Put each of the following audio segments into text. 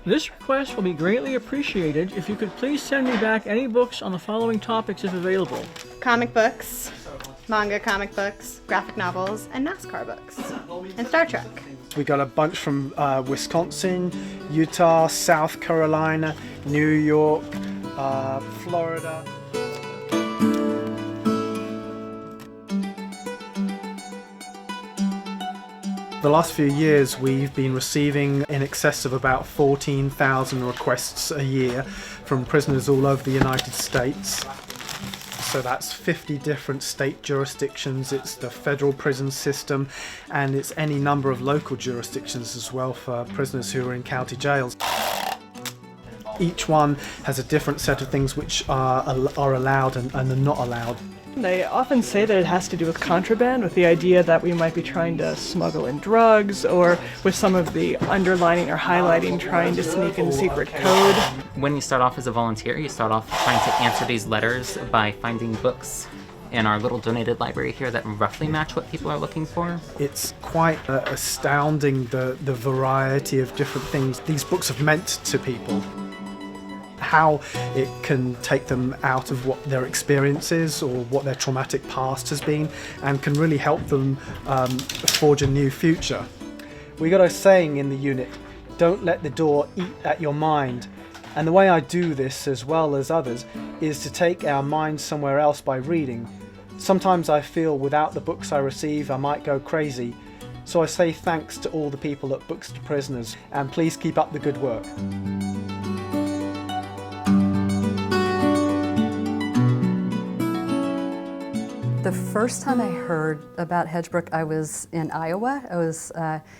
This request will be greatly appreciated if you could please send me back any books on the following topics if available. Comic books, manga comic books, graphic novels, and NASCAR books, and Star Trek. We got a bunch from Wisconsin, Utah, South Carolina, New York, Florida. The last few years we've been receiving in excess of about 14,000 requests a year from prisoners all over the United States. So that's 50 different state jurisdictions, it's the federal prison system, and it's any number of local jurisdictions as well for prisoners who are in county jails. Each one has a different set of things which are allowed and are not allowed. They often say that it has to do with contraband, with the idea that we might be trying to smuggle in drugs, or with some of the underlining or highlighting trying to sneak in secret code. When you start off as a volunteer, you start off trying to answer these letters by finding books in our little donated library here that roughly match what people are looking for. It's quite astounding the variety of different things these books have meant to people. How it can take them out of what their experience is or what their traumatic past has been, and can really help them forge a new future. We got a saying in the unit, don't let the door eat at your mind. And the way I do this, as well as others, is to take our minds somewhere else by reading. Sometimes I feel without the books I receive I might go crazy. So I say thanks to all the people at Books to Prisoners, and please keep up the good work. The first time I heard about Hedgebrook, I was in Iowa. I was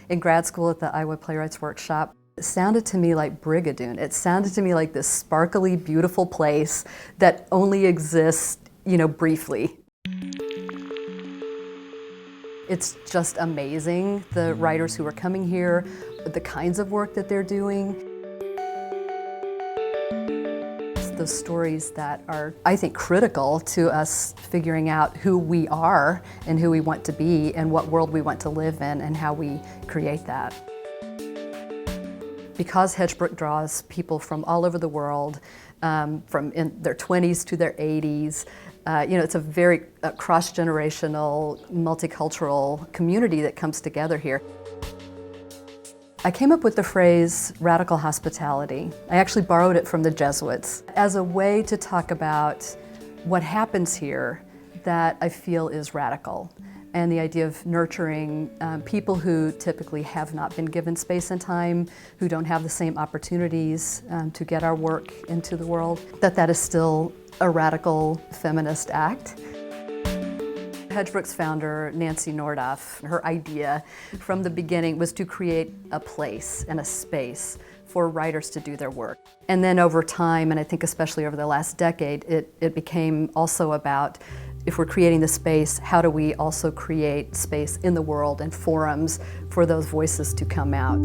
in grad school at the Iowa Playwrights Workshop. It sounded to me like Brigadoon. It sounded to me like this sparkly, beautiful place that only exists, briefly. It's just amazing, the writers who are coming here, the kinds of work that they're doing. Those stories that are, I think, critical to us figuring out who we are and who we want to be and what world we want to live in and how we create that. Because Hedgebrook draws people from all over the world, from in their 20s to their 80s, it's a very cross-generational, multicultural community that comes together here. I came up with the phrase radical hospitality. I actually borrowed it from the Jesuits as a way to talk about what happens here that I feel is radical, and the idea of nurturing people who typically have not been given space and time, who don't have the same opportunities to get our work into the world, that is still a radical feminist act. Hedgebrook's founder, Nancy Nordoff, her idea from the beginning was to create a place and a space for writers to do their work. And then over time, and I think especially over the last decade, it became also about, if we're creating the space, how do we also create space in the world and forums for those voices to come out?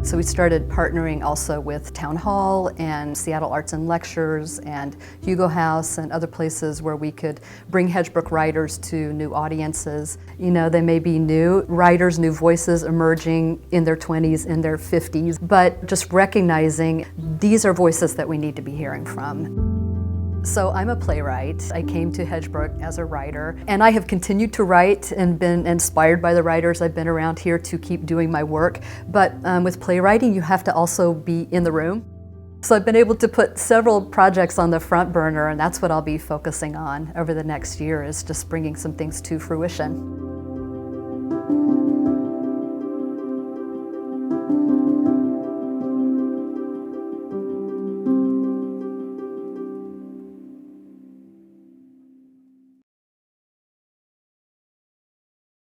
So we started partnering also with Town Hall and Seattle Arts and Lectures and Hugo House and other places where we could bring Hedgebrook writers to new audiences. They may be new writers, new voices emerging in their 20s, in their 50s, but just recognizing these are voices that we need to be hearing from. So I'm a playwright. I came to Hedgebrook as a writer, and I have continued to write and been inspired by the writers I've been around here to keep doing my work. But with playwriting, you have to also be in the room. So I've been able to put several projects on the front burner, and that's what I'll be focusing on over the next year, is just bringing some things to fruition.